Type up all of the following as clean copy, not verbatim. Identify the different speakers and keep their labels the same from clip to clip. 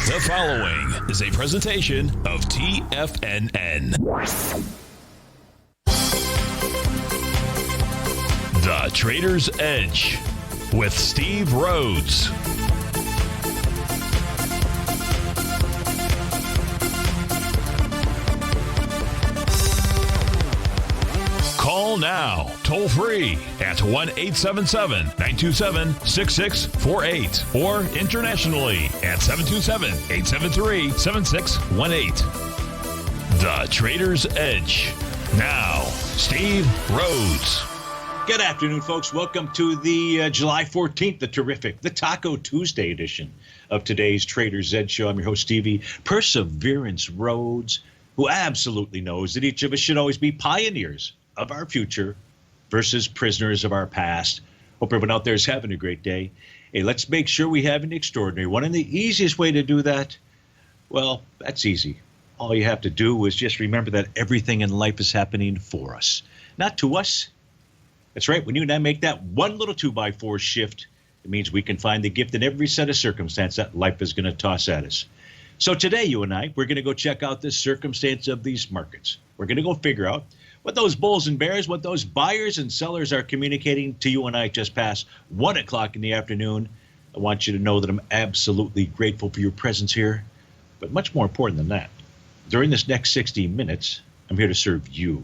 Speaker 1: The following is a presentation of TFNN. The Trader's Edge with Steve Rhodes. Call now, toll free at 1-877-927-6648 or internationally at 727-873-7618. The Trader's Edge. Now, Steve Rhodes.
Speaker 2: Good afternoon, folks. Welcome to the July 14th, the terrific, the Taco Tuesday edition of today's Trader's Edge show. I'm your host, Stevie Perseverance Rhodes, who absolutely knows that each of us should always be pioneers of our future versus prisoners of our past. Hope everyone out there is having a great day. Hey, let's make sure we have an extraordinary one. And the easiest way to do that, well, that's easy. All you have to do is just remember that everything in life is happening for us, not to us. That's right. When you and I make that one little 2x4 shift, it means we can find the gift in every set of circumstance that life is going to toss at us. So today, you and I, we're going to go check out the circumstance of these markets. We're going to go figure out what those bulls and bears, what those buyers and sellers are communicating to you and I just past 1 o'clock in the afternoon. I want you to know that I'm absolutely grateful for your presence here. But much more important than that, during this next 60 minutes, I'm here to serve you.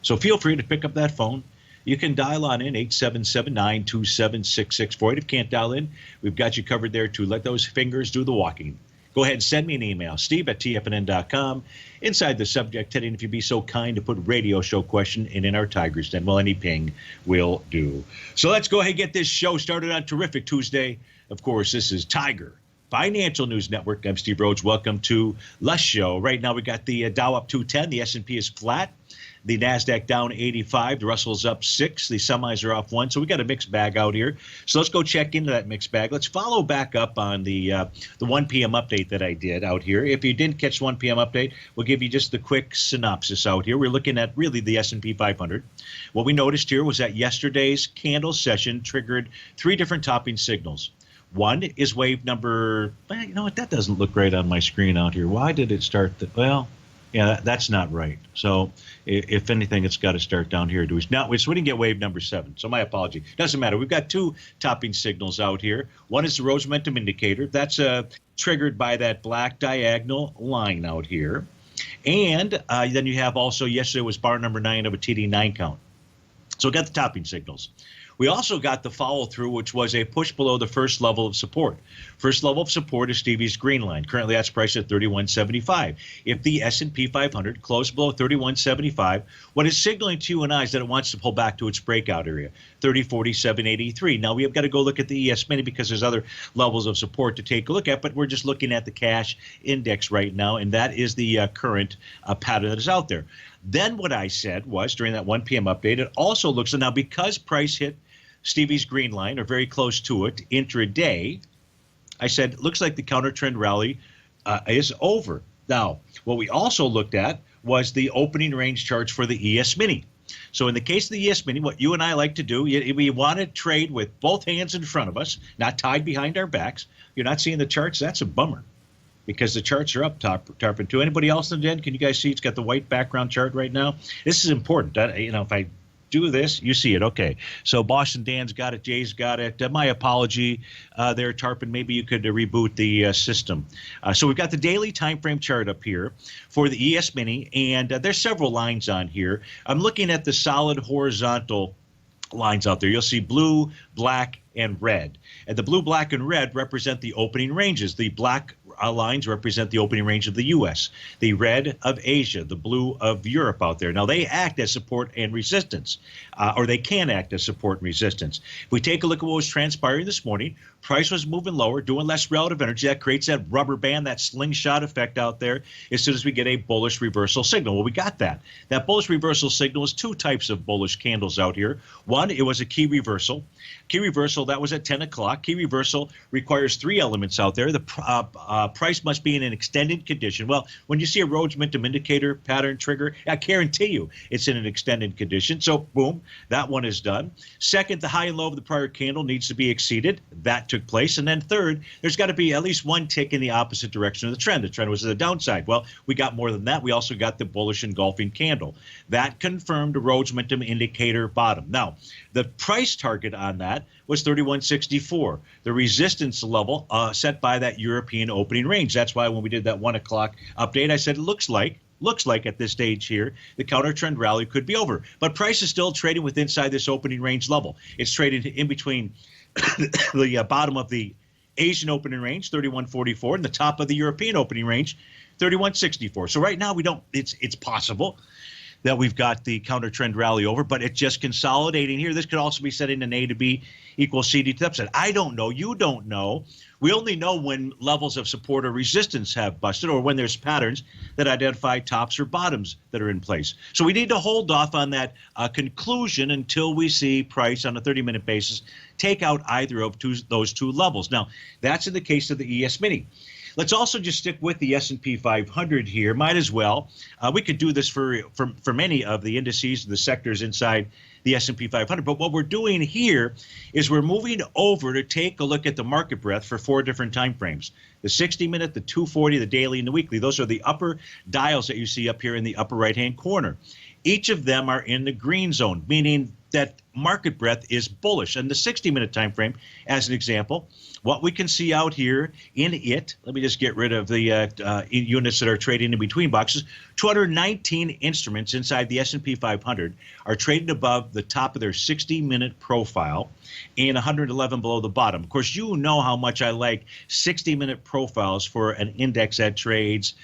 Speaker 2: So feel free to pick up that phone. You can dial on in 877-927-6648. If you can't dial in, we've got you covered there to let those fingers do the walking. Go ahead and send me an email, steve@tfnn.com. Inside the subject heading, if you'd be so kind to put radio show question in our Tigers Den. Well, any ping will do. So let's go ahead and get this show started on terrific Tuesday. Of course, this is Tiger Financial News Network. I'm Steve Rhodes. Welcome to the show. Right now, we got the Dow up 210. The S&P is flat. The NASDAQ down 85. The Russell's up 6. The semis are off 1. So we got a mixed bag out here. So let's go check into that mixed bag. Let's follow back up on the 1 p.m. update that I did out here. If you didn't catch the 1 p.m. update, we'll give you just the quick synopsis out here. We're looking at really the S&P 500. What we noticed here was that yesterday's candle session triggered 3 different topping signals. One is wave number, you know what, that doesn't look right on my screen out here. Why did it start? Well, yeah, that's not right. So if anything, it's got to start down here. So we didn't get wave number 7. So my apology. Doesn't matter. We've got 2 topping signals out here. One is the Rhodes Momentum Indicator. That's triggered by that black diagonal line out here. And then you have also, yesterday was bar number 9 of a TD9 count. So we got the topping signals. We also got the follow-through, which was a push below the first level of support. First level of support is Stevie's green line. Currently, that's priced at 31.75. If the S&P 500 closed below 31.75, what is signaling to you and I is that it wants to pull back to its breakout area, 30.4783. Now, we have got to go look at the ES Mini because there's other levels of support to take a look at, but we're just looking at the cash index right now, and that is the current pattern that is out there. Then what I said was, during that 1 p.m. update, it also looks, and now because price hit Stevie's green line, or very close to it, intraday, I said, looks like the counter trend rally is over. Now, what we also looked at was the opening range charts for the ES Mini. So in the case of the ES Mini, what you and I like to do, we want to trade with both hands in front of us, not tied behind our backs. You're not seeing the charts? That's a bummer, because the charts are up tarping too. Anybody else in the den? Can you guys see it's got the white background chart right now? This is important. If I do this, you see it. Okay. So Boston Dan's got it. Jay's got it. My apology there, Tarpon. Maybe you could reboot the system. So we've got the daily time frame chart up here for the ES Mini, and there's several lines on here. I'm looking at the solid horizontal lines out there. You'll see blue, black, and red. And the blue, black, and red represent the opening ranges. The black lines represent the opening range of the U.S., the red of Asia, the blue of Europe out there. Now, they act as support and resistance, or they can act as support and resistance. If we take a look at what was transpiring this morning, price was moving lower, doing less relative energy. That creates that rubber band, that slingshot effect out there as soon as we get a bullish reversal signal. Well, we got that. That bullish reversal signal is 2 types of bullish candles out here. One, it was a key reversal. Key reversal, that was at 10 o'clock. Key reversal requires 3 elements out there. The price must be in an extended condition. Well, when you see a Rhodes Momentum Indicator pattern trigger, I guarantee you it's in an extended condition. So, boom, that one is done. Second, the high and low of the prior candle needs to be exceeded. That took place. And then third, there's got to be at least one tick in the opposite direction of the trend. The trend was to the downside. Well, we got more than that. We also got the bullish engulfing candle. That confirmed a Rhodes momentum indicator bottom. Now, the price target on that was 31.64, the resistance level set by that European opening range. That's why when we did that 1 o'clock update, I said it looks like at this stage here, the counter trend rally could be over. But price is still trading with inside this opening range level. It's traded in between the bottom of the Asian opening range, 31.44, and the top of the European opening range, 31.64. So right now it's possible that we've got the counter trend rally over, but it's just consolidating here. This could also be setting an A to B equals CD to the upside. I don't know. You don't know. We only know when levels of support or resistance have busted, or when there's patterns that identify tops or bottoms that are in place. So we need to hold off on that conclusion until we see price on a 30-minute basis take out either of those two levels. Now, that's in the case of the ES Mini. Let's also just stick with the S&P 500 here. Might as well. We could do this for many of the indices, the sectors inside the S&P 500. But what we're doing here is we're moving over to take a look at the market breadth for 4 different time frames. The 60-minute, the 240, the daily, and the weekly. Those are the upper dials that you see up here in the upper right-hand corner. Each of them are in the green zone, meaning that market breadth is bullish. And the 60-minute time frame, as an example, what we can see out here in it, let me just get rid of the units that are trading in between boxes, 219 instruments inside the S&P 500 are trading above the top of their 60-minute profile and 111 below the bottom. Of course, you know how much I like 60-minute profiles for an index that trades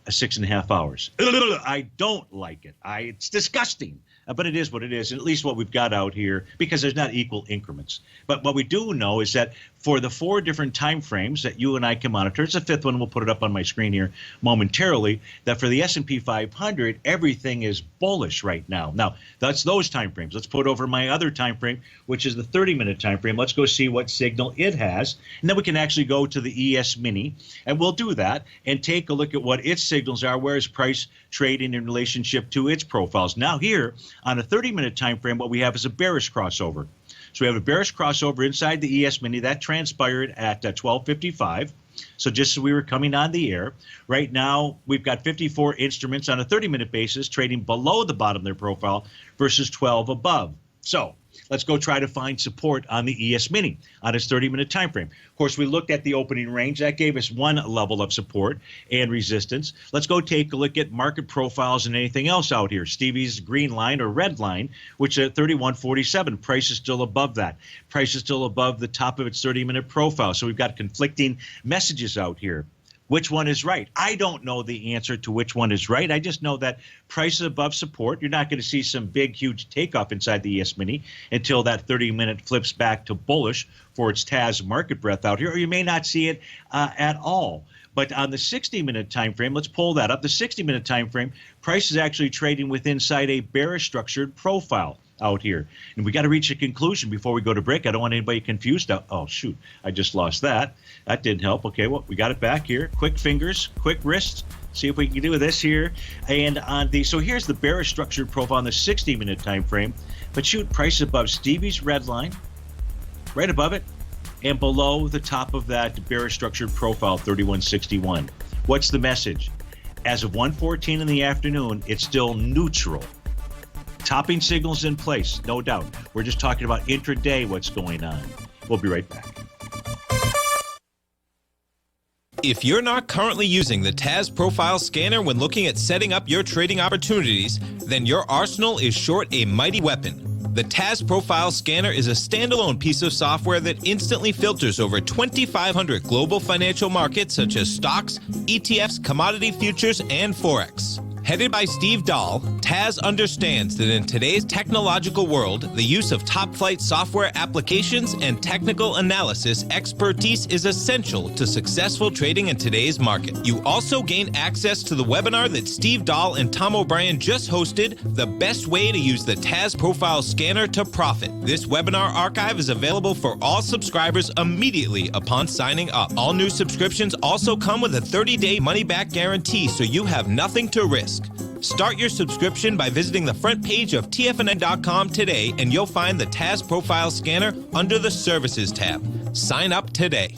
Speaker 2: 6.5 hours. I don't like it. It's disgusting. But it is what it is, and at least what we've got out here, because there's not equal increments. But what we do know is that for the 4 different time frames that you and I can monitor, it's the 5th one, we'll put it up on my screen here momentarily, that for the S&P 500, everything is bullish right now. Now, that's those time frames. Let's put over my other time frame, which is the 30-minute time frame. Let's go see what signal it has, and then we can actually go to the ES Mini, and we'll do that and take a look at what its signals are, where is price trading in relationship to its profiles. Now here, on a 30-minute time frame, what we have is a bearish crossover. So we have a bearish crossover inside the ES Mini. That transpired at 12:55. So just as we were coming on the air, right now we've got 54 instruments on a 30-minute basis trading below the bottom of their profile versus 12 above. So let's go try to find support on the ES Mini on its 30-minute time frame. Of course, we looked at the opening range. That gave us one level of support and resistance. Let's go take a look at market profiles and anything else out here. Stevie's green line or red line, which is at 31.47. Price is still above that. Price is still above the top of its 30-minute profile. So we've got conflicting messages out here. Which one is right? I don't know the answer to which one is right. I just know that price is above support. You're not going to see some big, huge takeoff inside the ES Mini until that 30-minute flips back to bullish for its TAS market breadth out here, or you may not see it at all. But on the 60-minute time frame, let's pull that up. The 60-minute time frame, price is actually trading with inside a bearish structured profile out here. And we got to reach a conclusion before we go to break. I don't want anybody confused. Oh, shoot. I just lost that. That didn't help. Okay, well, we got it back here. Quick fingers, quick wrists. See if we can do this here. And on the, so here's the bearish structured profile on the 60-minute time frame. But shoot, price above Stevie's red line, right above it, and below the top of that bearish structured profile, 31.61. What's the message? As of 1:14 in the afternoon, it's still neutral. Topping signals in place, no doubt. We're just talking about intraday what's going on. We'll be right back.
Speaker 3: If you're not currently using the TAS Profile Scanner when looking at setting up your trading opportunities, then your arsenal is short a mighty weapon. The TAS Profile Scanner is a standalone piece of software that instantly filters over 2,500 global financial markets such as stocks, ETFs, commodity futures, and Forex. Headed by Steve Dahl, TAS understands that in today's technological world, the use of top-flight software applications and technical analysis expertise is essential to successful trading in today's market. You also gain access to the webinar that Steve Dahl and Tom O'Brien just hosted, The Best Way to Use the TAS Profile Scanner to Profit. This webinar archive is available for all subscribers immediately upon signing up. All new subscriptions also come with a 30-day money-back guarantee, so you have nothing to risk. Start your subscription by visiting the front page of TFNN.com today, and you'll find the TAS Profile Scanner under the Services tab. Sign up today.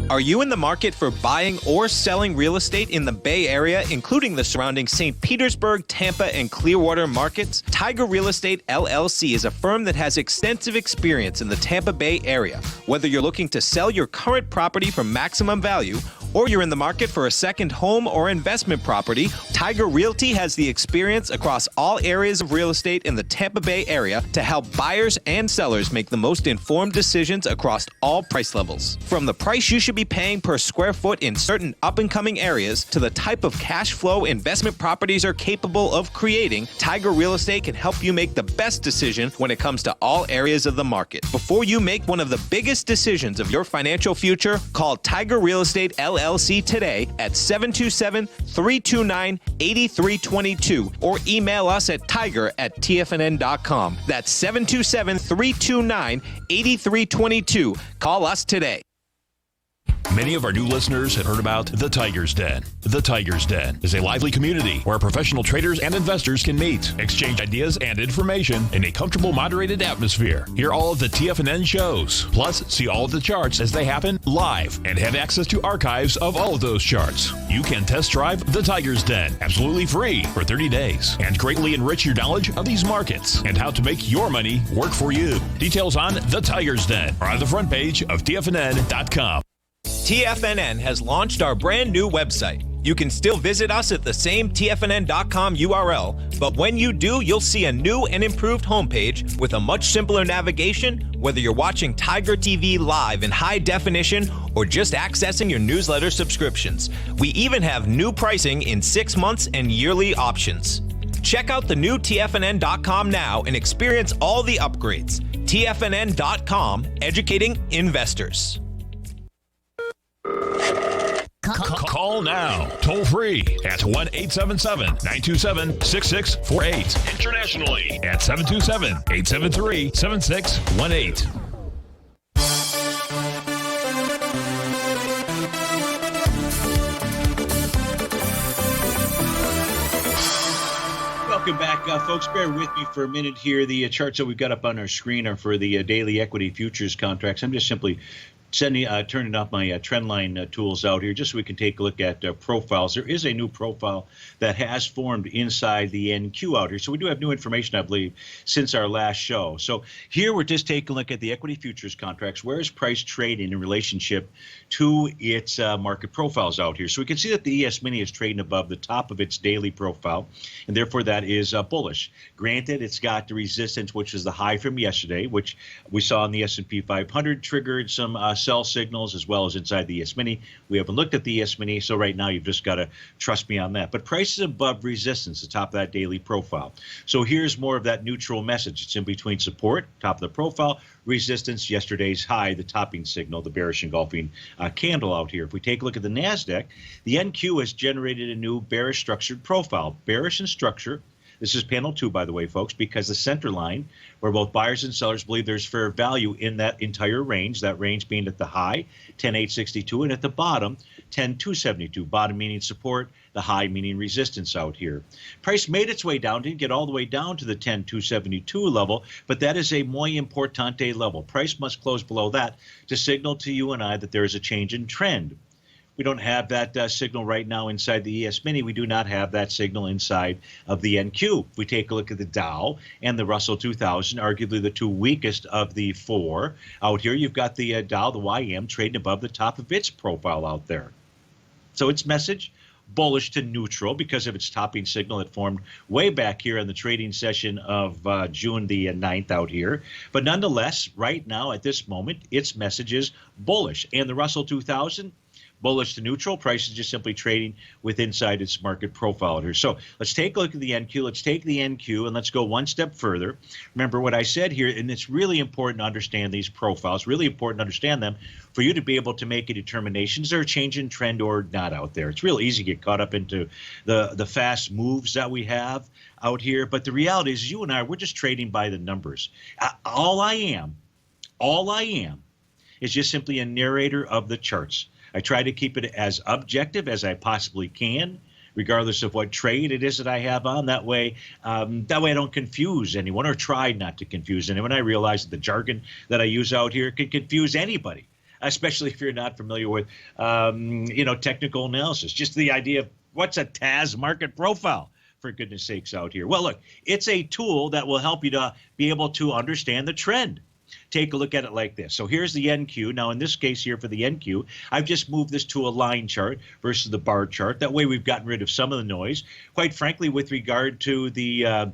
Speaker 3: Are you in the market for buying or selling real estate in the Bay Area, including the surrounding St. Petersburg, Tampa, and Clearwater markets? Tiger Real Estate LLC is a firm that has extensive experience in the Tampa Bay area. Whether you're looking to sell your current property for maximum value, or you're in the market for a second home or investment property, Tiger Realty has the experience across all areas of real estate in the Tampa Bay area to help buyers and sellers make the most informed decisions across all price levels. From the price you should be paying per square foot in certain up-and-coming areas to the type of cash flow investment properties are capable of creating, Tiger Real Estate can help you make the best decision when it comes to all areas of the market. Before you make one of the biggest decisions of your financial future, call Tiger Real Estate LLC today at 727-329-8322 or email us at tiger@tfnn.com. That's 727-329-8322. Call us today.
Speaker 1: Many of our new listeners have heard about The Tiger's Den. The Tiger's Den is a lively community where professional traders and investors can meet, exchange ideas and information in a comfortable, moderated atmosphere. Hear all of the TFNN shows, plus see all of the charts as they happen live and have access to archives of all of those charts. You can test drive The Tiger's Den absolutely free for 30 days and greatly enrich your knowledge of these markets and how to make your money work for you. Details on The Tiger's Den are on the front page of TFNN.com.
Speaker 3: TFNN has launched our brand new website. You can still visit us at the same TFNN.com URL, but when you do, you'll see a new and improved homepage with a much simpler navigation, whether you're watching Tiger TV live in high definition or just accessing your newsletter subscriptions. We even have new pricing in 6 months and yearly options. Check out the new TFNN.com now and experience all the upgrades. TFNN.com, educating investors.
Speaker 1: Call now, toll free at 1-877-927-6648. Internationally at 727-873-7618.
Speaker 2: Welcome back, folks. Bear with me for a minute here. The charts that we've got up on our screen are for the daily equity futures contracts. I'm just simply turning off my trendline tools out here just so we can take a look at profiles. There is a new profile that has formed inside the NQ out here. So we do have new information, I believe, since our last show. So here we're just taking a look at the equity futures contracts. Where is price trading in relationship to its market profiles out here? So we can see that the ES Mini is trading above the top of its daily profile, and therefore that is bullish. Granted, it's got the resistance, which is the high from yesterday, which we saw in the S&P 500, triggered some sell signals, as well as inside the ES Mini. We haven't looked at the ES Mini, so right now you've just got to trust me on that. But price is above resistance, the top of that daily profile. So here's more of that neutral message. It's in between support, top of the profile, resistance, yesterday's high, the topping signal, the bearish engulfing candle out here. If we take a look at the NASDAQ, the NQ has generated a new bearish structured profile. Bearish in structure. This is panel 2, by the way, folks, because the center line, where both buyers and sellers believe there's fair value in that entire range, that range being at the high, 10,862, and at the bottom, 10,272. Bottom meaning support, the high meaning resistance out here. Price made its way down, didn't get all the way down to the 10,272 level, but that is a muy importante level. Price must close below that to signal to you and I that there is a change in trend. We don't have that signal right now inside the ES Mini. We do not have that signal inside of the NQ. If we take a look at the Dow and the Russell 2000, arguably the two weakest of the four out here, you've got the Dow, the YM, trading above the top of its profile out there. So its message, bullish to neutral because of its topping signal that formed way back here in the trading session of June the 9th out here. But nonetheless, right now at this moment, its message is bullish. And the Russell 2000, bullish to neutral. Price is just simply trading with inside its market profile here. So let's take a look at the NQ. Let's take the NQ and let's go one step further. Remember what I said here, and it's really important to understand these profiles, really important to understand them for you to be able to make a determination. Is there a change in trend or not out there? It's real easy to get caught up into the fast moves that we have out here. But the reality is you and I, we're just trading by the numbers. All I am is just simply a narrator of the charts. I try to keep it as objective as I possibly can, regardless of what trade it is that I have on. That way I don't confuse anyone, or try not to confuse anyone. I realize that the jargon that I use out here can confuse anybody, especially if you're not familiar with, technical analysis. Just the idea of what's a TAS market profile, for goodness sakes, out here. Well, look, it's a tool that will help you to be able to understand the trend. Take a look at it like this. So here's the NQ. Now, in this case here for the NQ, I've just moved this to a line chart versus the bar chart. That way we've gotten rid of some of the noise. Quite frankly, with regard to the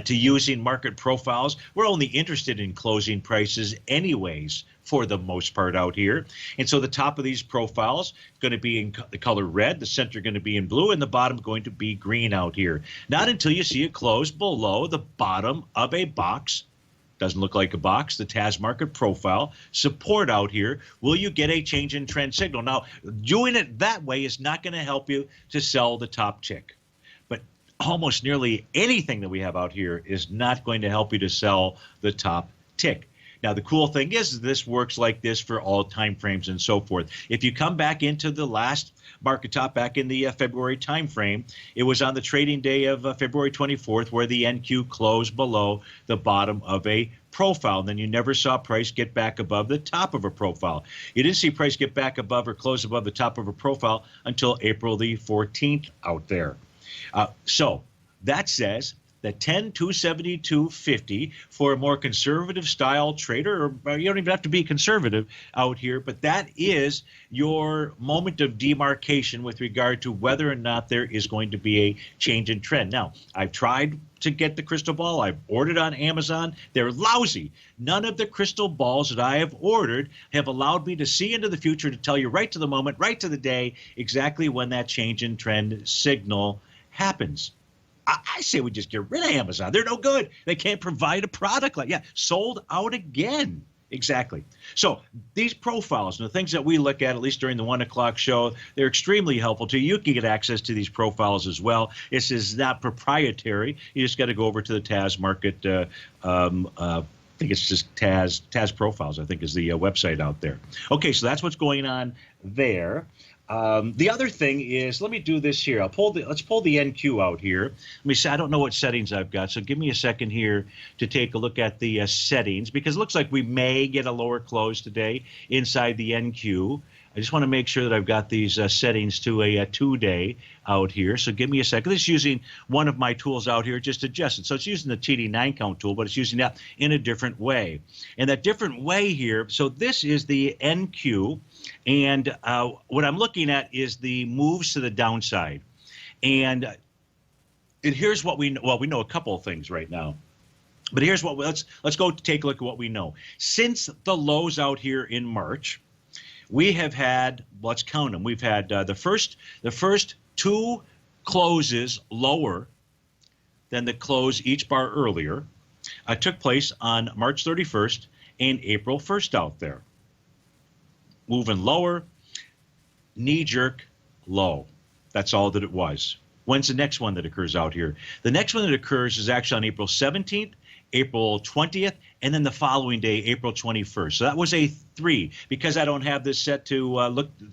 Speaker 2: to using market profiles, we're only interested in closing prices anyways, for the most part out here. And so the top of these profiles is going to be in the color red, the center going to be in blue, and the bottom going to be green out here. Not until you see it close below the bottom of a box. Doesn't look like a box, the TAS market profile support out here. Will you get a change in trend signal? Now, doing it that way is not going to help you to sell the top tick. But almost nearly anything that we have out here is not going to help you to sell the top tick. Now, the cool thing is this works like this for all time frames and so forth. If you come back into the last market top back in the February time frame, it was on the trading day of February 24th where the NQ closed below the bottom of a profile. And then you never saw price get back above the top of a profile. You didn't see price get back above or close above the top of a profile until April the 14th out there. So that says the 10-272.50 for a more conservative style trader, or you don't even have to be conservative out here, but that is your moment of demarcation with regard to whether or not there is going to be a change in trend. Now, I've tried to get the crystal ball. I've ordered on Amazon. They're lousy. None of the crystal balls that I have ordered have allowed me to see into the future, to tell you right to the moment, right to the day, exactly when that change in trend signal happens. I say we just get rid of Amazon. They're no good. They can't provide a product like, sold out again. Exactly. So these profiles and the things that we look at least during the 1 o'clock show, they're extremely helpful to you. You can get access to these profiles as well. This is not proprietary. You just got to go over to the TAS market. I think it's just TAS profiles, I think, is the website out there. Okay, so that's what's going on there. The other thing is, let me do this here. Let's pull the NQ out here. Let me see. I don't know what settings I've got, so give me a second here to take a look at the settings, because it looks like we may get a lower close today inside the NQ. I just want to make sure that I've got these settings to a 2-day out here. So give me a second. This is using one of my tools out here, just adjusted. So it's using the TD9 count tool, but it's using that in a different way. And that different way here, so this is the NQ. And what I'm looking at is the moves to the downside. And here's what we know. Well, we know a couple of things right now. But here's what let's go take a look at what we know. Since the lows out here in March, we have had, let's count them. We've had the first two closes lower than the close each bar earlier took place on March 31st and April 1st out there. Moving lower, knee-jerk low. That's all that it was. When's the next one that occurs out here? The next one that occurs is actually on April 17th, April 20th, and then the following day, April 21st. So that was a 3. Because I don't have this set to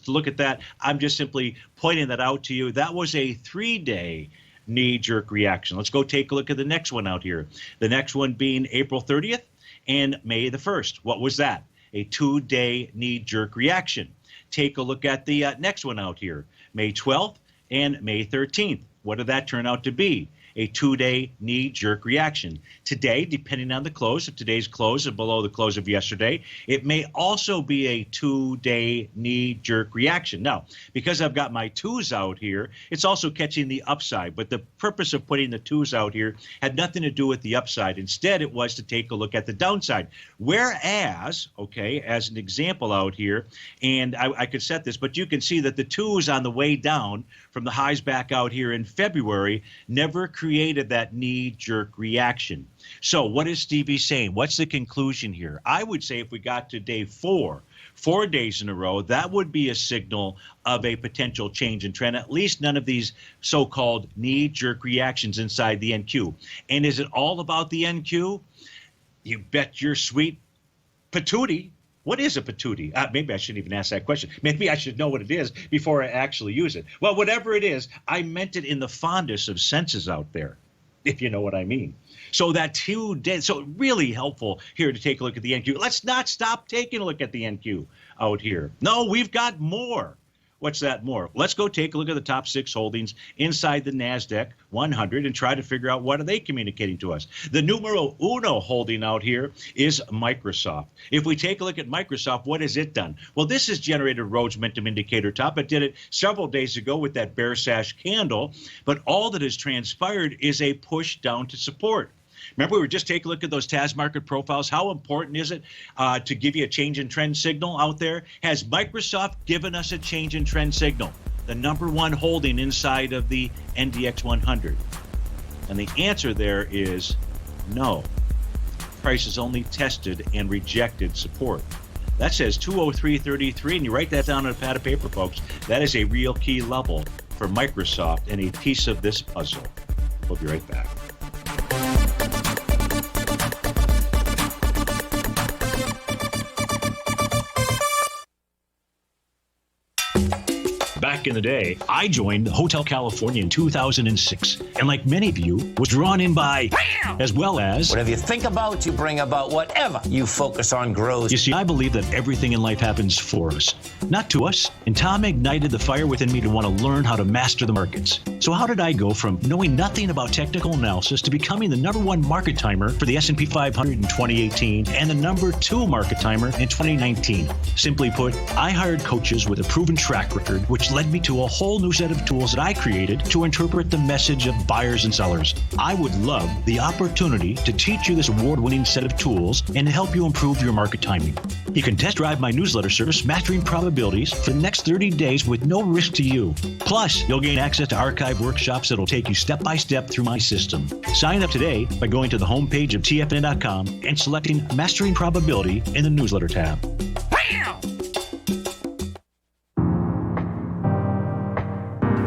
Speaker 2: look at that, I'm just simply pointing that out to you. That was a 3-day knee-jerk reaction. Let's go take a look at the next one out here. The next one being April 30th and May the 1st. What was that? A 2-day knee-jerk reaction. Take a look at the next one out here, May 12th and May 13th. What did that turn out to be? A 2-day knee-jerk reaction. Today, depending on the close, if today's close is below the close of yesterday, it may also be a 2-day knee-jerk reaction. Now, because I've got my 2s out here, it's also catching the upside. But the purpose of putting the 2s out here had nothing to do with the upside. Instead, it was to take a look at the downside. Whereas, okay, as an example out here, and I could set this, but you can see that the 2s on the way down from the highs back out here in February never created that knee-jerk reaction. So what is Stevie saying? What's the conclusion here? I would say if we got to day 4 days in a row, that would be a signal of a potential change in trend. At least none of these so-called knee-jerk reactions inside the NQ. And is it all about the NQ? You bet your sweet patootie. What is a patootie? Maybe I shouldn't even ask that question. Maybe I should know what it is before I actually use it. Well, whatever it is, I meant it in the fondest of senses out there, if you know what I mean. So that 2 days, so really helpful here to take a look at the NQ. Let's not stop taking a look at the NQ out here. No, we've got more. What's that more? Let's go take a look at the top 6 holdings inside the NASDAQ 100 and try to figure out what are they communicating to us. The numero uno holding out here is Microsoft. If we take a look at Microsoft, what has it done? Well, this has generated Rhodes Momentum Indicator top. It did it several days ago with that bear sash candle, but all that has transpired is a push down to support. Remember, we were just taking a look at those TAS market profiles. How important is it to give you a change in trend signal out there? Has Microsoft given us a change in trend signal? The number 1 holding inside of the NDX 100. And the answer there is no. Price has only tested and rejected support. That says 203.33, and you write that down on a pad of paper, folks. That is a real key level for Microsoft and a piece of this puzzle. We'll be right back. Back in the day, I joined Hotel California in 2006, and like many of you, was drawn in by, as well as,
Speaker 4: whatever you think about, you bring about. Whatever you focus on grows.
Speaker 2: You see, I believe that everything in life happens for us, not to us. And Tom ignited the fire within me to want to learn how to master the markets. So how did I go from knowing nothing about technical analysis to becoming the number 1 market timer for the S&P 500 in 2018 and the number 2 market timer in 2019? Simply put, I hired coaches with a proven track record, which led me to a whole new set of tools that I created to interpret the message of buyers and sellers. I would love the opportunity to teach you this award-winning set of tools and to help you improve your market timing. You can test drive my newsletter service, Mastering Probabilities, for the next 30 days with no risk to you. Plus, you'll gain access to archive workshops that'll take you step by step through my system. Sign up today by going to the homepage of TFNN.com and selecting Mastering Probability in the newsletter tab.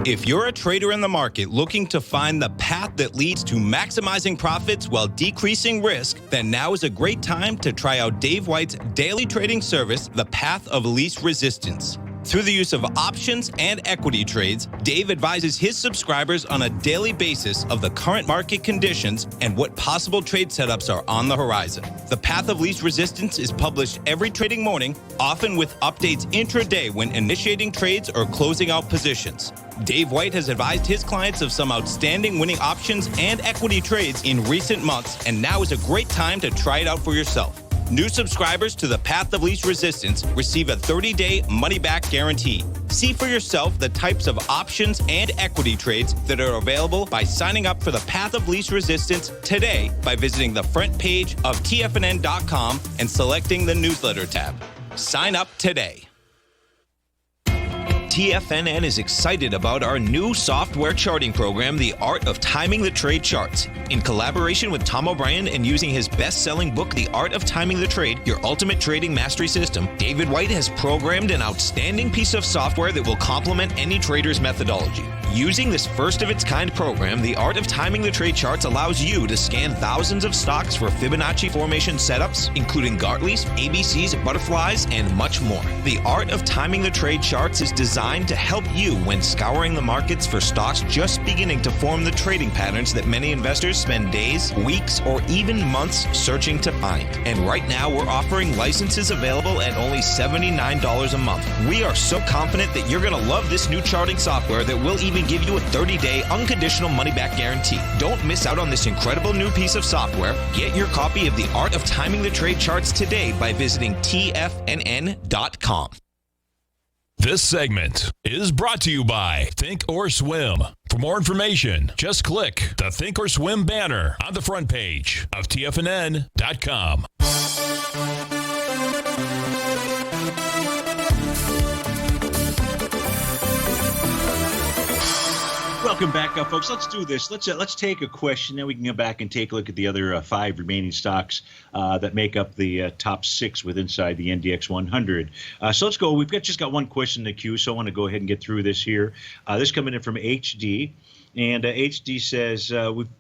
Speaker 3: If you're a trader in the market looking to find the path that leads to maximizing profits while decreasing risk, then now is a great time to try out Dave White's daily trading service, The Path of Least Resistance. Through the use of options and equity trades, Dave advises his subscribers on a daily basis of the current market conditions and what possible trade setups are on the horizon. The Path of Least Resistance is published every trading morning, often with updates intraday when initiating trades or closing out positions. Dave White has advised his clients of some outstanding winning options and equity trades in recent months, and now is a great time to try it out for yourself. New subscribers to the Path of Least Resistance receive a 30-day money-back guarantee. See for yourself the types of options and equity trades that are available by signing up for the Path of Least Resistance today by visiting the front page of TFNN.com and selecting the newsletter tab. Sign up today. TFNN is excited about our new software charting program, The Art of Timing the Trade Charts. In collaboration with Tom O'Brien and using his best-selling book, The Art of Timing the Trade, Your Ultimate Trading Mastery System, David White has programmed an outstanding piece of software that will complement any trader's methodology. Using this first-of-its-kind program, The Art of Timing the Trade Charts allows you to scan thousands of stocks for Fibonacci formation setups, including Gartley's, ABC's, butterflies, and much more. The Art of Timing the Trade Charts is designed to help you when scouring the markets for stocks just beginning to form the trading patterns that many investors spend days, weeks, or even months searching to find. And right now, we're offering licenses available at only $79 a month. We are so confident that you're going to love this new charting software that will even give you a 30-day unconditional money-back guarantee. Don't miss out on this incredible new piece of software. Get your copy of The Art of Timing the Trade Charts today by visiting TFNN.com.
Speaker 1: This segment is brought to you by Think or Swim. For more information, just click the Think or Swim banner on the front page of TFNN.com.
Speaker 2: Welcome back, folks. Let's do this. Let's take a question, then we can go back and take a look at the other 5 remaining stocks that make up the top 6 with inside the NDX 100. So let's go. We've just got one question in the queue, so I want to go ahead and get through this here. This coming in from HD, and HD says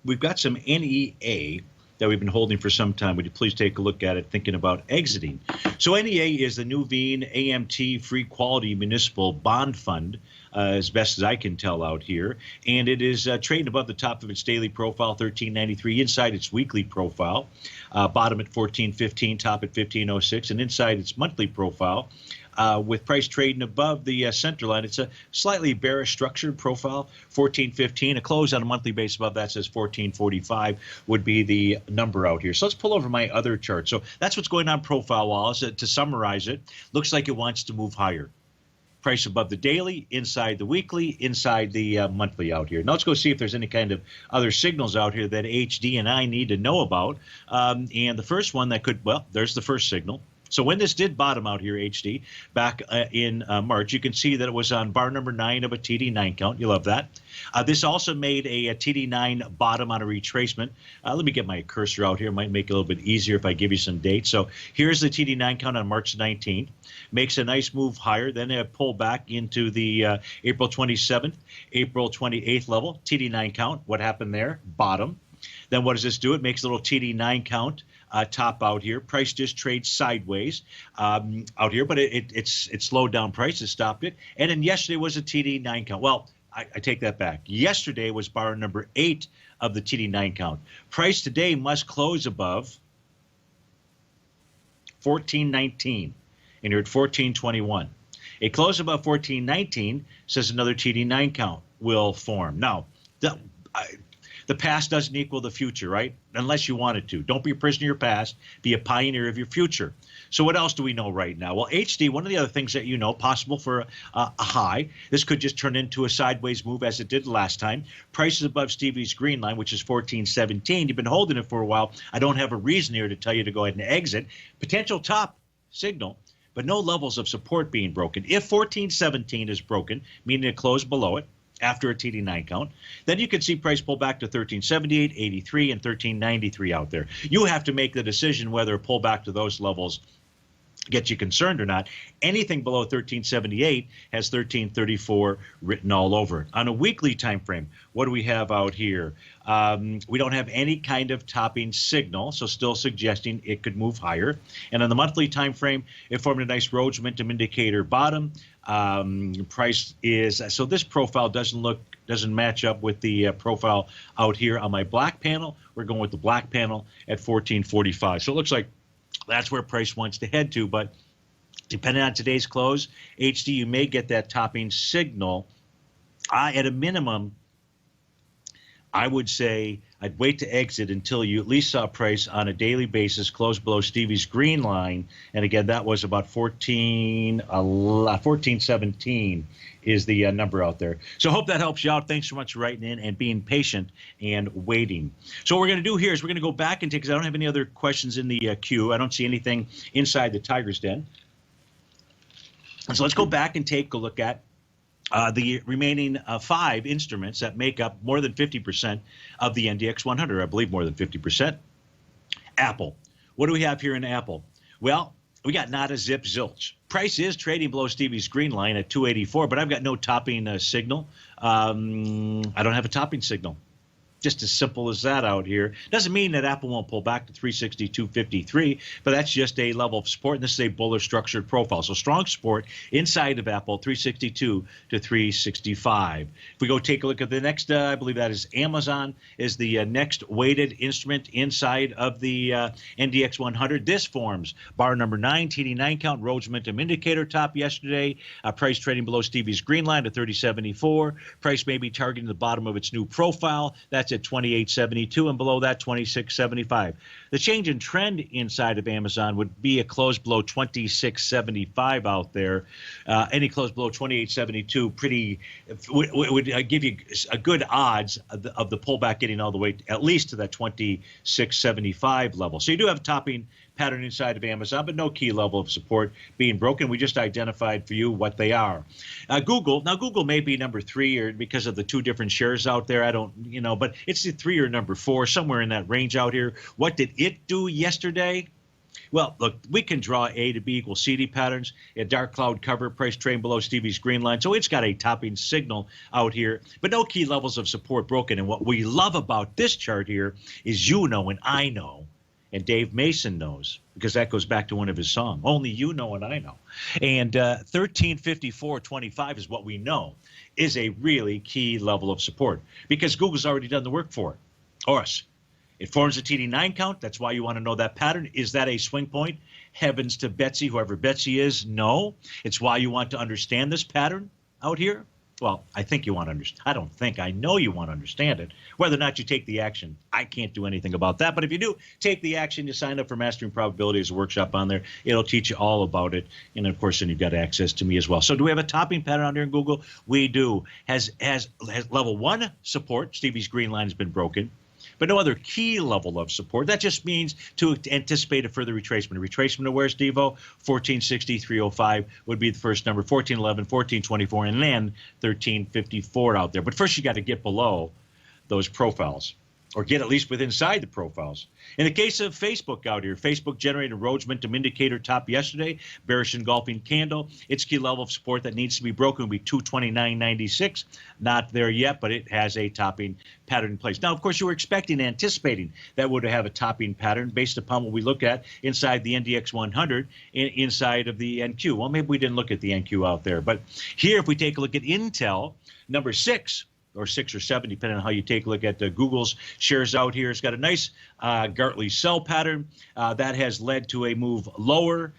Speaker 2: we've got some NEA that we've been holding for some time. Would you please take a look at it, thinking about exiting? So NEA is the Nuveen AMT Free Quality Municipal Bond Fund, as best as I can tell out here. And it is trading above the top of its daily profile, 1393, inside its weekly profile, bottom at 1415, top at 1506, and inside its monthly profile, with price trading above the center line. It's a slightly bearish structured profile, 1415. A close on a monthly base above that says 1445 would be the number out here. So let's pull over my other chart. So that's what's going on profile wise. To summarize it, looks like it wants to move higher. Price above the daily, inside the weekly, inside the monthly out here. Now let's go see if there's any kind of other signals out here that HD and I need to know about. And the first one that could, well, there's the first signal. So when this did bottom out here, HD, back in March, you can see that it was on bar number 9 of a TD9 count. You love that. This also made a TD9 bottom on a retracement. Let me get my cursor out here. It might make it a little bit easier if I give you some dates. So here's the TD9 count on March 19th. Makes a nice move higher. Then a pull back into the April 27th, April 28th level. TD9 count. What happened there? Bottom. Then what does this do? It makes a little TD9 count. Top out here. Price just trades sideways out here, but it slowed down price. It stopped it. And then yesterday was a TD9 count. Well, I take that back. Yesterday was bar number 8 of the TD9 count. Price today must close above 1419, and you're at 1421. A close above 1419 says another TD9 count will form. Now, the past doesn't equal the future, right? Unless you want it to. Don't be a prisoner of your past. Be a pioneer of your future. So what else do we know right now? Well, HD, one of the other things that you know, possible for a high, this could just turn into a sideways move as it did last time. Prices above Stevie's green line, which is 1417. You've been holding it for a while. I don't have a reason here to tell you to go ahead and exit. Potential top signal, but no levels of support being broken. If 1417 is broken, meaning it closed below it, after a TD9 count, then you can see price pull back to 1378, 83, and 1393 out there. You have to make the decision whether a pullback to those levels gets you concerned or not. Anything below 1378 has 1334 written all over it. On a weekly time frame, what do we have out here? We don't have any kind of topping signal, so still suggesting it could move higher. And on the monthly time frame, it formed a nice Rhodes momentum indicator bottom. Price is, so this profile doesn't match up with the profile out here on my black panel. We're going with the black panel at 1445. So it looks like that's where price wants to head to, but depending on today's close, HD, you may get that topping signal. At a minimum, I would say I'd wait to exit until you at least saw price on a daily basis close below Stevie's green line. And again, that was about 1417 is the number out there. So I hope that helps you out. Thanks so much for writing in and being patient and waiting. So what we're going to do here is we're going to go back and take, because I don't have any other questions in the queue. I don't see anything inside the Tiger's Den. And so let's go back and take a look at the remaining 5 instruments that make up more than 50% of the NDX 100, I believe more than 50%. Apple. What do we have here in Apple? Well, we got nada, zip, zilch. Price is trading below Stevie's green line at 284, but I've got no topping signal. I don't have a topping signal. Just as simple as that out here. Doesn't mean that Apple won't pull back to 362.53, but that's just a level of support, and this is a bullish structured profile. So strong support inside of Apple, 362 to 365. If we go take a look at the next, I believe that is Amazon, is the next weighted instrument inside of the NDX 100. This forms bar number 9, TD9 count, Rhodes momentum indicator top yesterday. Price trading below Stevie's green line at 30.74. Price may be targeting the bottom of its new profile. That's at 28.72, and below that 26.75. The change in trend inside of Amazon would be a close below 26.75 out there. Any close below 28.72 pretty would give you a good odds of the pullback getting all the way at least to that 26.75 level. So you do have a topping pattern inside of Amazon, but no key level of support being broken. We just identified for you what they are. Google, now Google may be number 3 or because of the 2 different shares out there. I don't, but it's the 3 or number 4, somewhere in that range out here. What did it do yesterday? Well, look, we can draw A to B equals CD patterns, a dark cloud cover, price trading below Stevie's green line. So it's got a topping signal out here, but no key levels of support broken. And what we love about this chart here is you know and I know, and Dave Mason knows, because that goes back to one of his songs. Only you know and I know. And 1354.25 is what we know is a really key level of support because Google's already done the work for it, or us. It forms a TD9 count. That's why you want to know that pattern. Is that a swing point? Heavens to Betsy, whoever Betsy is, no. It's why you want to understand this pattern out here. Well, I think you want to understand. I don't think. I know you want to understand it. Whether or not you take the action, I can't do anything about that. But if you do take the action, you sign up for Mastering Probability as a workshop on there. It'll teach you all about it. And, of course, then you've got access to me as well. So do we have a topping pattern on there in Google? We do. Has level 1 support. Stevie's green line has been broken, but no other key level of support. That just means to anticipate a further retracement. A retracement of where's Devo? 1460, 305 would be the first number, 1411, 1424, and then 1354 out there. But first you got to get below those profiles, or get at least within inside the profiles. In the case of Facebook out here, Facebook generated a Rhodes momentum indicator top yesterday, bearish engulfing candle. Its key level of support that needs to be broken will be 229.96. Not there yet, but it has a topping pattern in place. Now, of course, you were anticipating that would have a topping pattern based upon what we look at inside the NDX 100, inside of the NQ. Well, maybe we didn't look at the NQ out there. But here, if we take a look at Intel, number 6, or 6 or 7, depending on how you take a look at Google's shares out here. It's got a nice Gartley sell pattern that has led to a move lower.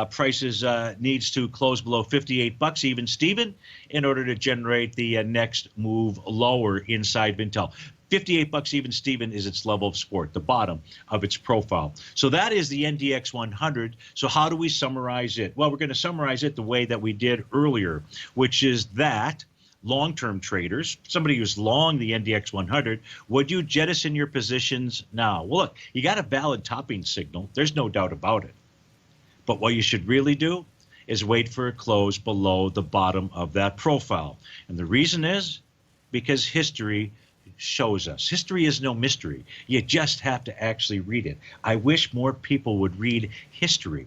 Speaker 2: Prices needs to close below $58 even, Steven, in order to generate the next move lower inside Intel. $58 even, Steven, is its level of support, the bottom of its profile. So that is the NDX 100. So how do we summarize it? Well, we're going to summarize it the way that we did earlier, which is that long-term traders, somebody who's long the NDX 100, would you jettison your positions now? Well, look, you got a valid topping signal. There's no doubt about it. But what you should really do is wait for a close below the bottom of that profile. And the reason is because history shows us. History is no mystery. You just have to actually read it. I wish more people would read history.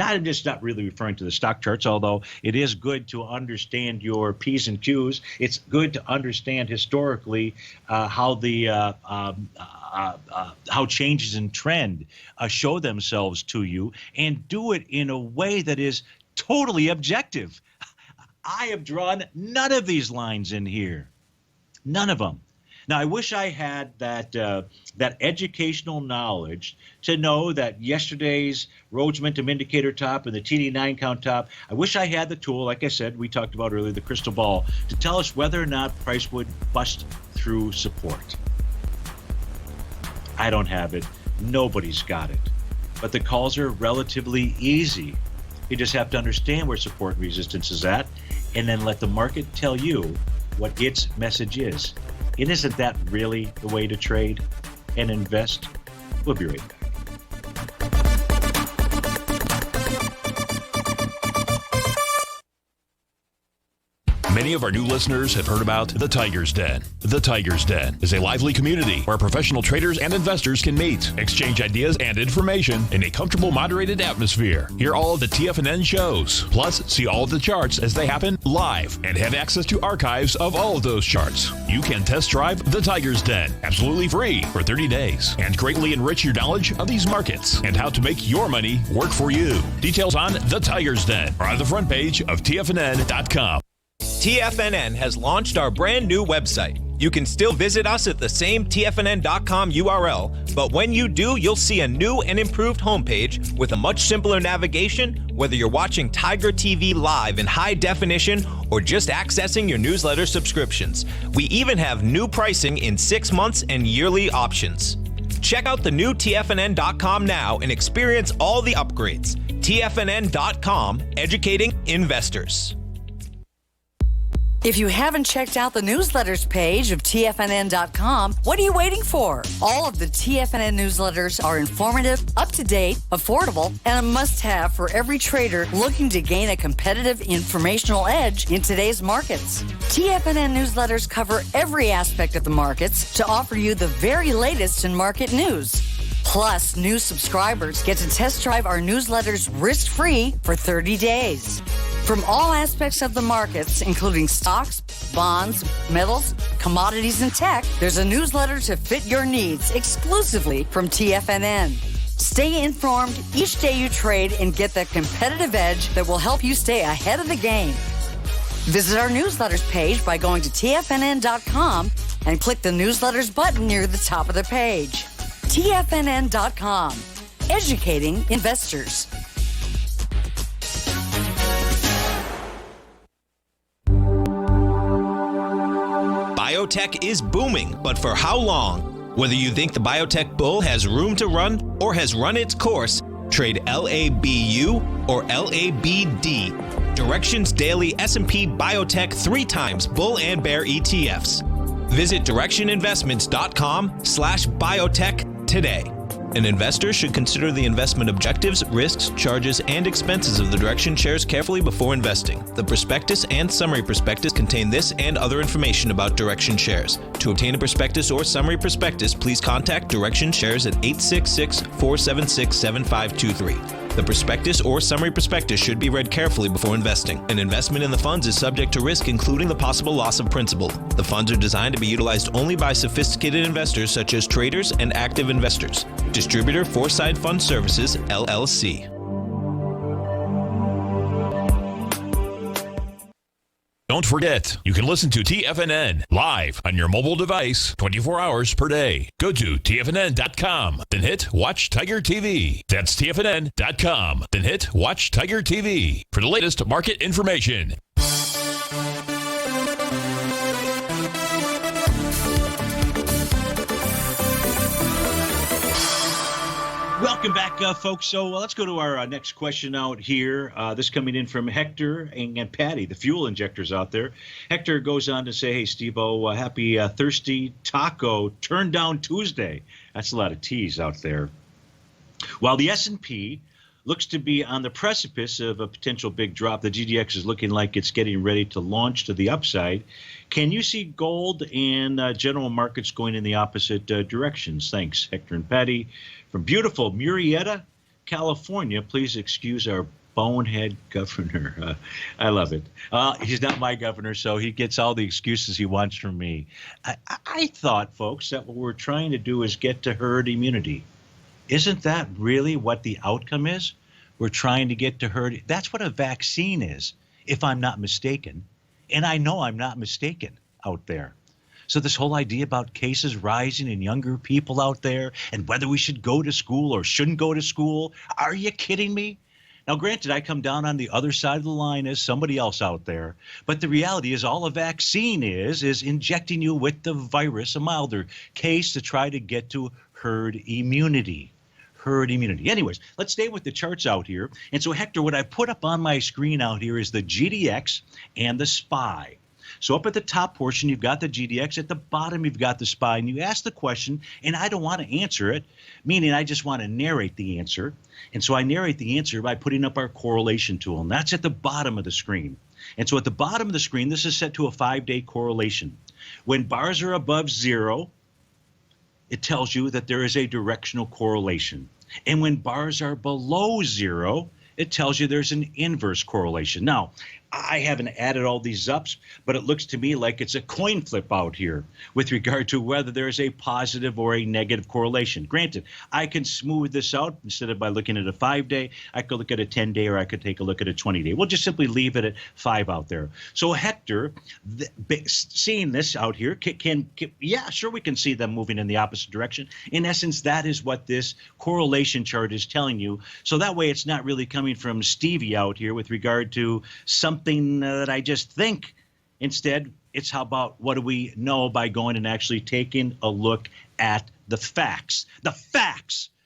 Speaker 2: I'm just not really referring to the stock charts, although it is good to understand your P's and Q's. It's good to understand historically how changes in trend show themselves to you, and do it in a way that is totally objective. I have drawn none of these lines in here. None of them. Now, I wish I had that educational knowledge to know that yesterday's Rhodes momentum indicator top and the TD9 count top, I wish I had the tool, like I said, we talked about earlier, the crystal ball, to tell us whether or not price would bust through support. I don't have it. Nobody's got it. But the calls are relatively easy. You just have to understand where support and resistance is at, and then let the market tell you what its message is. And isn't that really the way to trade and invest? We'll be right back.
Speaker 1: Many of our new listeners have heard about the Tiger's Den. The Tiger's Den is a lively community where professional traders and investors can meet, exchange ideas and information in a comfortable, moderated atmosphere. Hear all of the TFNN shows, plus see all of the charts as they happen live and have access to archives of all of those charts. You can test drive the Tiger's Den absolutely free for 30 days and greatly enrich your knowledge of these markets and how to make your money work for you. Details on the Tiger's Den are on the front page of TFNN.com.
Speaker 3: TFNN has launched our brand new website. You can still visit us at the same TFNN.com URL, but when you do, you'll see a new and improved homepage with a much simpler navigation, whether you're watching Tiger TV live in high definition or just accessing your newsletter subscriptions. We even have new pricing in 6 months and yearly options. Check out the new TFNN.com now and experience all the upgrades. TFNN.com, educating investors.
Speaker 5: If you haven't checked out the newsletters page of TFNN.com, what are you waiting for? All of the TFNN newsletters are informative, up-to-date, affordable, and a must-have for every trader looking to gain a competitive informational edge in today's markets. TFNN newsletters cover every aspect of the markets to offer you the very latest in market news. Plus, new subscribers get to test drive our newsletters risk-free for 30 days. From all aspects of the markets, including stocks, bonds, metals, commodities, and tech, there's a newsletter to fit your needs exclusively from TFNN. Stay informed each day you trade and get that competitive edge that will help you stay ahead of the game. Visit our newsletters page by going to TFNN.com and click the newsletters button near the top of the page. TFNN.com, educating investors.
Speaker 3: Biotech is booming, but for how long? Whether you think the biotech bull has room to run or has run its course, trade LABU or LABD. Direction's daily S&P Biotech 3 times bull and bear ETFs. Visit directioninvestments.com/biotech today. An investor should consider the investment objectives, risks, charges, and expenses of the Direction shares carefully before investing. The prospectus and summary prospectus contain this and other information about Direction shares. To obtain a prospectus or summary prospectus, please contact Direction shares at 866-476-7523. The prospectus or summary prospectus should be read carefully before investing. An investment in the funds is subject to risk, including the possible loss of principal. The funds are designed to be utilized only by sophisticated investors such as traders and active investors. Distributor Foreside Fund Services, LLC.
Speaker 1: Don't forget, you can listen to TFNN live on your mobile device 24 hours per day. Go to TFNN.com, then hit Watch Tiger TV. That's TFNN.com, then hit Watch Tiger TV for the latest market information.
Speaker 2: Welcome back, folks. So let's go to our next question out here. This coming in from Hector and Patty, the fuel injectors out there. Hector goes on to say, hey, Steve-O, happy Thirsty Taco Turn Down Tuesday. That's a lot of T's out there. While the S&P looks to be on the precipice of a potential big drop, the GDX is looking like it's getting ready to launch to the upside. Can you see gold and general markets going in the opposite directions? Thanks, Hector and Patty. From beautiful Murrieta, California, please excuse our bonehead governor. I love it. He's not my governor, so he gets all the excuses he wants from me. I thought, folks, that what we're trying to do is get to herd immunity. Isn't that really what the outcome is? We're trying to get to herd. That's what a vaccine is, if I'm not mistaken. And I know I'm not mistaken out there. So this whole idea about cases rising in younger people out there and whether we should go to school or shouldn't go to school, are you kidding me? Now, granted, I come down on the other side of the line as somebody else out there, but the reality is all a vaccine is injecting you with the virus, a milder case to try to get to herd immunity. Herd immunity. Anyways, let's stay with the charts out here. And so, Hector, what I put up on my screen out here is the GDX and the SPY. So up at the top portion, you've got the GDX. At the bottom, you've got the SPY. And you ask the question, and I don't want to answer it, meaning I just want to narrate the answer. And so I narrate the answer by putting up our correlation tool, and that's at the bottom of the screen. And so at the bottom of the screen, this is set to a 5-day correlation. When bars are above 0, it tells you that there is a directional correlation. And when bars are below 0, it tells you there's an inverse correlation. Now, I haven't added all these up, but it looks to me like it's a coin flip out here with regard to whether there's a positive or a negative correlation. Granted, I can smooth this out instead of by looking at a 5-day. I could look at a 10-day or I could take a look at a 20-day. We'll just simply leave it at 5 out there. So Hector, seeing this out here, yeah, sure, we can see them moving in the opposite direction. In essence, that is what this correlation chart is telling you. So that way it's not really coming from Stevie out here with regard to something that I just think. Instead, it's how about what do we know by going and actually taking a look at the facts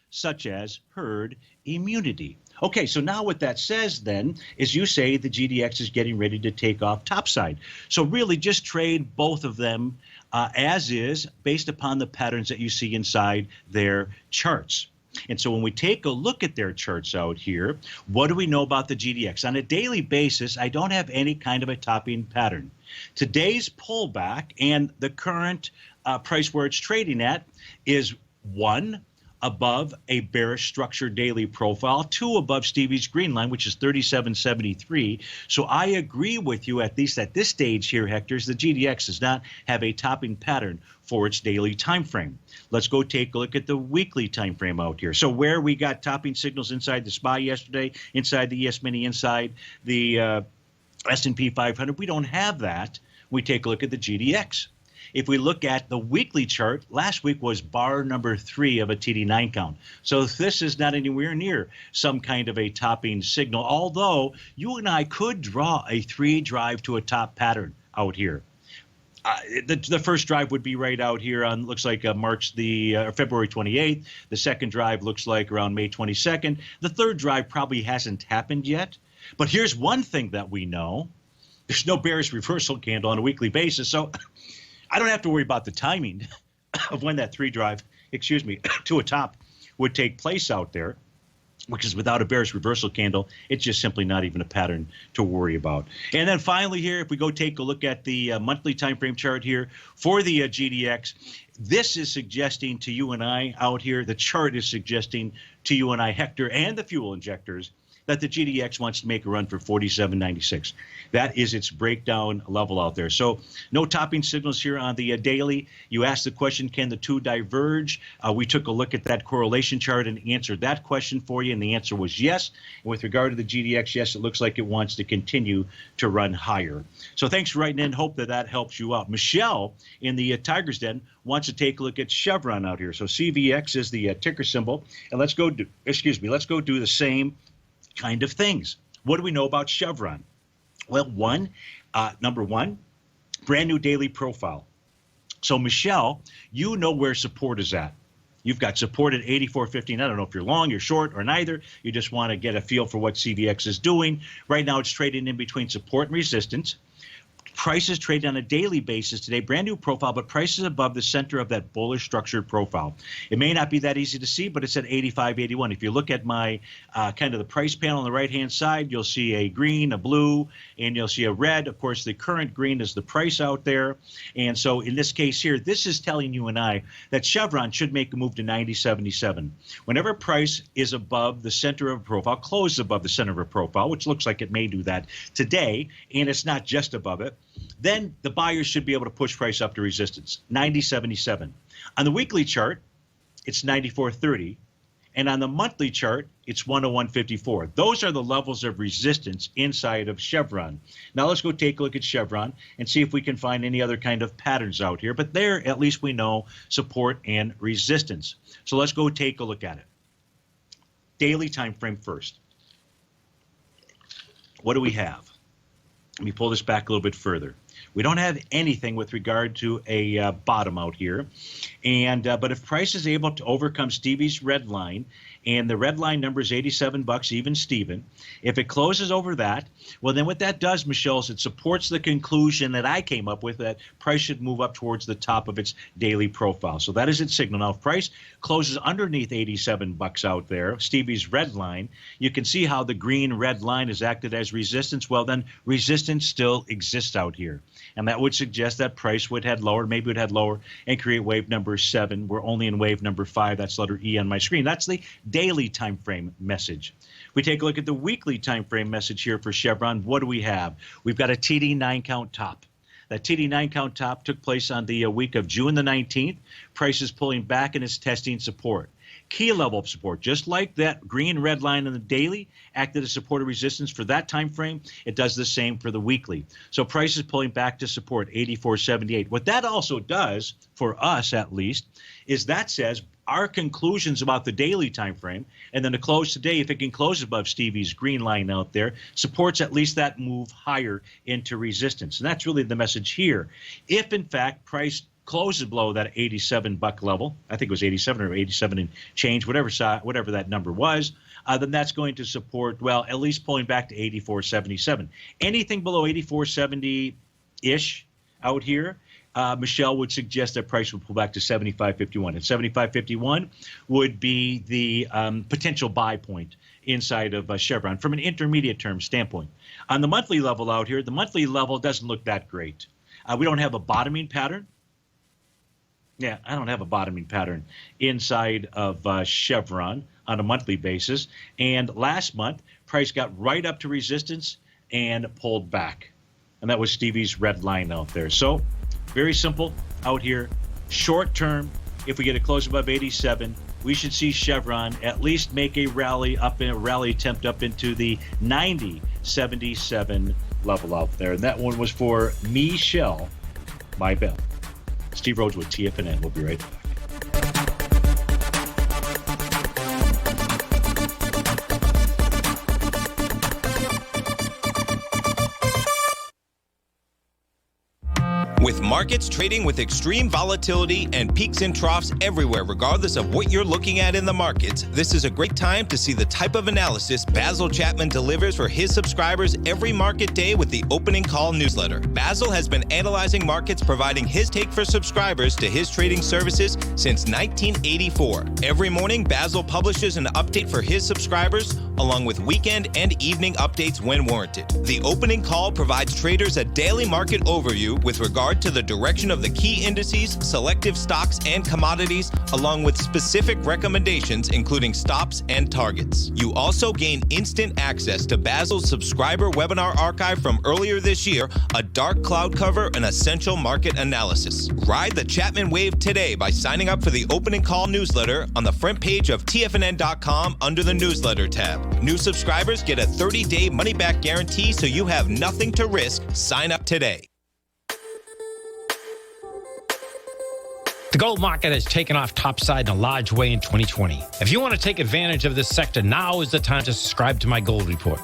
Speaker 2: such as herd immunity. Okay, so now what that says then is you say the GDX is getting ready to take off topside. So really just trade both of them as is based upon the patterns that you see inside their charts. And so when we take a look at their charts out here, what do we know about the GDX? On a daily basis, I don't have any kind of a topping pattern. Today's pullback and the current price where it's trading at is 1 above a bearish structure daily profile, 2 above Stevie's green line, which is 37.73. So I agree with you, at least at this stage here, Hector, the GDX does not have a topping pattern for its daily time frame. Let's go take a look at the weekly time frame out here. So where we got topping signals inside the SPY yesterday, inside the ES Mini, inside the S&P 500, we don't have that. We take a look at the GDX. If we look at the weekly chart, last week was bar number 3 of a TD9 count. So this is not anywhere near some kind of a topping signal, although you and I could draw a 3 drive to a top pattern out here. The first drive would be right out here on, looks like February 28th. The second drive looks like around May 22nd. The third drive probably hasn't happened yet. But here's one thing that we know. There's no bearish reversal candle on a weekly basis. So I don't have to worry about the timing of when that 3 drive, to a top would take place out there, because without a bearish reversal candle, it's just simply not even a pattern to worry about. And then finally here, if we go take a look at the monthly time frame chart here for the GDX, this is suggesting to you and I out here, the chart is suggesting to you and I, Hector, and the fuel injectors, that the GDX wants to make a run for 47.96. That is its breakdown level out there. So no topping signals here on the daily. You asked the question, can the two diverge? We took a look at that correlation chart and answered that question for you, and the answer was yes. And with regard to the GDX, yes, it looks like it wants to continue to run higher. So thanks for writing in. Hope that that helps you out. Michelle in the Tiger's Den wants to take a look at Chevron out here. So CVX is the ticker symbol. And let's go do the same kind of things. What do we know about Chevron? Well, number one, brand new daily profile. So Michelle, you know where support is at. You've got support at 84.15. I don't know if you're long, you're short, or neither. You just want to get a feel for what CVX is doing. Right now, it's trading in between support and resistance. Prices traded on a daily basis today, brand new profile, but prices above the center of that bullish structured profile. It may not be that easy to see, but it's at 85.81. If you look at my kind of the price panel on the right-hand side, you'll see a green, a blue, and you'll see a red. Of course, the current green is the price out there. And so in this case here, this is telling you and I that Chevron should make a move to 90.77. Whenever price is above the center of a profile, closes above the center of a profile, which looks like it may do that today, and it's not just above it, then the buyers should be able to push price up to resistance, 90.77. On the weekly chart, it's 94.30. And on the monthly chart, it's 101.54. Those are the levels of resistance inside of Chevron. Now let's go take a look at Chevron and see if we can find any other kind of patterns out here. But there, at least we know support and resistance. So let's go take a look at it. Daily time frame first. What do we have? Let me pull this back a little bit further. We don't have anything with regard to a bottom out here. And but if price is able to overcome Stevie's red line, and the red line number is 87 bucks, even Steven, if it closes over that, well, then what that does, Michelle, is it supports the conclusion that I came up with, that price should move up towards the top of its daily profile. So that is its signal. Now, if price closes underneath 87 bucks out there, Stevie's red line, you can see how the green red line is acted as resistance. Well, then resistance still exists out here. And that would suggest that price would head lower, maybe would head lower and create wave number 7. We're only in wave number 5. That's letter E on my screen. That's the daily time frame message. We take a look at the weekly time frame message here for Chevron. What do we have? We've got a TD9 count top. That TD9 count top took place on the week of June the 19th. Price is pulling back and is testing support. Key level of support, just like that green red line on the daily acted as support or resistance for that time frame, it does the same for the weekly. So price is pulling back to support 84.78. What that also does for us, at least, is that says our conclusions about the daily time frame, and then to close today, if it can close above Stevie's green line out there, supports at least that move higher into resistance. And that's really the message here. If in fact price closes below that 87 buck level, I think it was 87 or 87 and change, whatever that number was, then that's going to support, well, at least pulling back to 84.77. Anything below 84.70-ish out here, Michelle would suggest that price would pull back to 75.51. And 75.51 would be the potential buy point inside of Chevron from an intermediate term standpoint. On the monthly level out here, the monthly level doesn't look that great. We don't have a bottoming pattern. Yeah, I don't have a bottoming pattern inside of Chevron on a monthly basis. And last month, price got right up to resistance and pulled back. And that was Stevie's red line out there. So very simple out here. Short term, if we get a close above 87, we should see Chevron at least make a rally attempt up into the 90.77 level out there. And that one was for Michelle, my bell. Steve Rhodes with TFNN. We'll be right back.
Speaker 3: With markets trading with extreme volatility and peaks and troughs everywhere, regardless of what you're looking at in the markets, this is a great time to see the type of analysis Basil Chapman delivers for his subscribers every market day with the Opening Call newsletter. Basil has been analyzing markets, providing his take for subscribers to his trading services since 1984. Every morning, Basil publishes an update for his subscribers, along with weekend and evening updates when warranted. The Opening Call provides traders a daily market overview with regard to the direction of the key indices, selective stocks, and commodities, along with specific recommendations, including stops and targets. You also gain instant access to Basil's subscriber webinar archive from earlier this year, a dark cloud cover, and essential market analysis. Ride the Chapman wave today by signing up for the Opening Call newsletter on the front page of TFNN.com under the newsletter tab. New subscribers get a 30-day money-back guarantee, so you have nothing to risk. Sign up today.
Speaker 6: The gold market has taken off topside in a large way in 2020. If you want to take advantage of this sector, now is the time to subscribe to my Gold Report.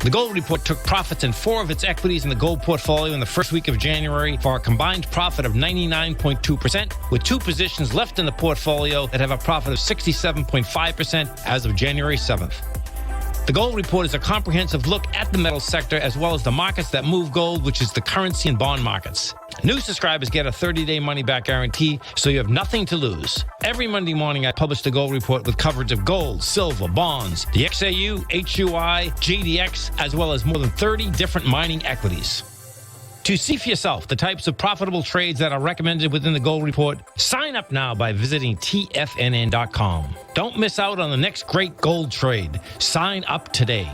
Speaker 6: The Gold Report took profits in 4 of its equities in the gold portfolio in the first week of January for a combined profit of 99.2%, with 2 positions left in the portfolio that have a profit of 67.5% as of January 7th. The Gold Report is a comprehensive look at the metal sector as well as the markets that move gold, which is the currency and bond markets. New subscribers get a 30-day money-back guarantee, so you have nothing to lose. Every Monday morning, I publish the Gold Report with coverage of gold, silver, bonds, the XAU, HUI, GDX, as well as more than 30 different mining equities. To see for yourself the types of profitable trades that are recommended within the Gold Report, sign up now by visiting TFNN.com. Don't miss out on the next great gold trade. Sign up today.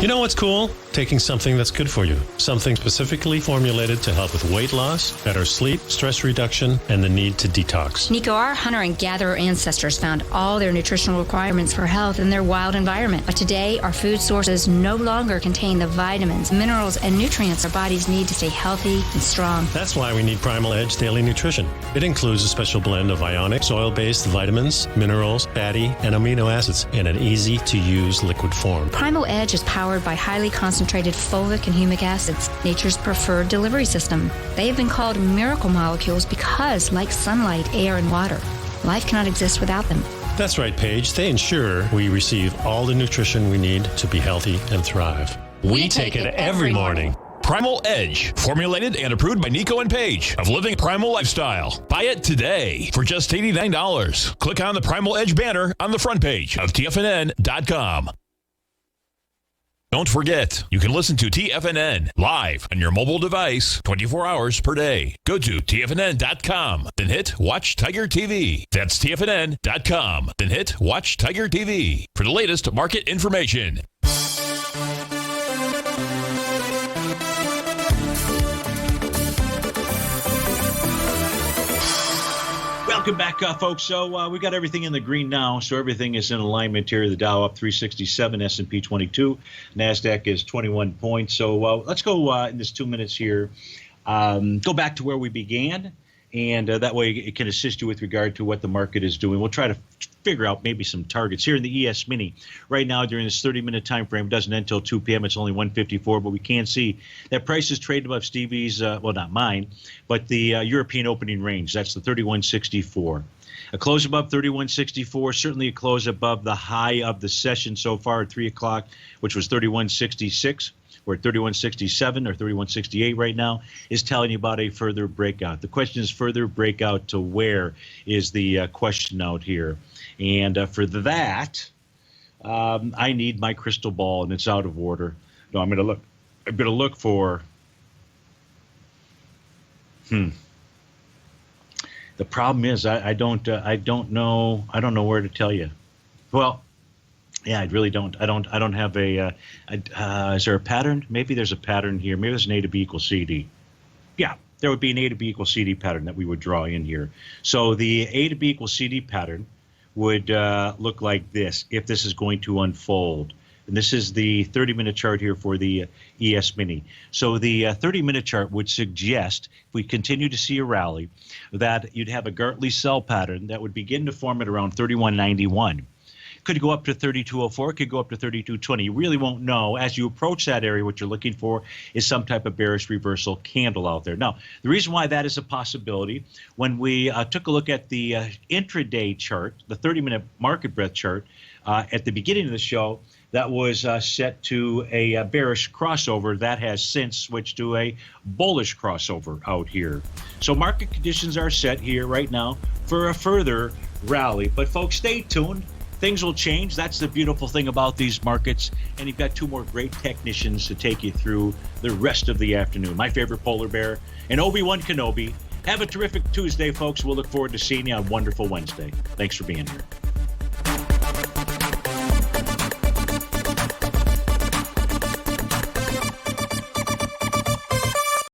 Speaker 7: You know what's cool? Taking something that's good for you. Something specifically formulated to help with weight loss, better sleep, stress reduction, and the need to detox.
Speaker 8: Nico, our hunter and gatherer ancestors found all their nutritional requirements for health in their wild environment. But today, our food sources no longer contain the vitamins, minerals, and nutrients our bodies need to stay healthy and strong.
Speaker 7: That's why we need Primal Edge Daily Nutrition. It includes a special blend of ionic, soil-based vitamins, minerals, fatty, and amino acids in an easy-to-use liquid form.
Speaker 8: Primal Edge is powered by highly concentrated fulvic and humic acids, nature's preferred delivery system. They have been called miracle molecules because, like sunlight, air, and water, life cannot exist without them.
Speaker 7: That's right, Paige. They ensure we receive all the nutrition we need to be healthy and thrive. We take it every morning.
Speaker 1: Primal Edge, formulated and approved by Nico and Paige of Living Primal Lifestyle. Buy it today for just $89. Click on the Primal Edge banner on the front page of TFNN.com. Don't forget, you can listen to TFNN live on your mobile device 24 hours per day. Go to TFNN.com, then hit Watch Tiger TV. That's TFNN.com, then hit Watch Tiger TV for the latest market information.
Speaker 2: Welcome back, folks. So we got everything in the green now, so everything is in alignment here. The Dow up 367, S&P 22, NASDAQ is 21 points. So let's go in this 2 minutes here, go back to where we began, and that way it can assist you with regard to what the market is doing. We'll try to figure out maybe some targets here in the ES Mini. Right now, during this 30-minute time frame, doesn't end until 2 p.m. It's only 154, but we can see that price is traded above Stevie's, well, not mine, but the European opening range. That's the 3164. A close above 3164, certainly a close above the high of the session so far at 3 o'clock, which was 3166. We're at 3167 or 3168 right now, is telling you about a further breakout. The question is further breakout to where is the question out here. And for that, I need my crystal ball, and it's out of order. No, I'm going to look for The problem is I don't know where to tell you. Well, yeah, I really don't. I don't have a. Is there a pattern? Maybe there's a pattern here. Maybe there's an A to B equals CD. Yeah, there would be an A to B equals CD pattern that we would draw in here. So the A to B equals CD pattern would look like this if this is going to unfold. And this is the 30-minute chart here for the ES Mini. So the 30-minute chart would suggest, if we continue to see a rally, that you'd have a Gartley sell pattern that would begin to form at around 31.91. Could go up to 32.04, could go up to 32.20. You really won't know. As you approach that area, what you're looking for is some type of bearish reversal candle out there. Now, the reason why that is a possibility, when we took a look at the intraday chart, the 30-minute market breadth chart, at the beginning of the show, that was set to a bearish crossover. That has since switched to a bullish crossover out here. So market conditions are set here right now for a further rally. But folks, stay tuned. Things will change. That's the beautiful thing about these markets. And you've got two more great technicians to take you through the rest of the afternoon. My favorite polar bear and Obi-Wan Kenobi. Have a terrific Tuesday, folks. We'll look forward to seeing you on Wonderful Wednesday. Thanks for being here.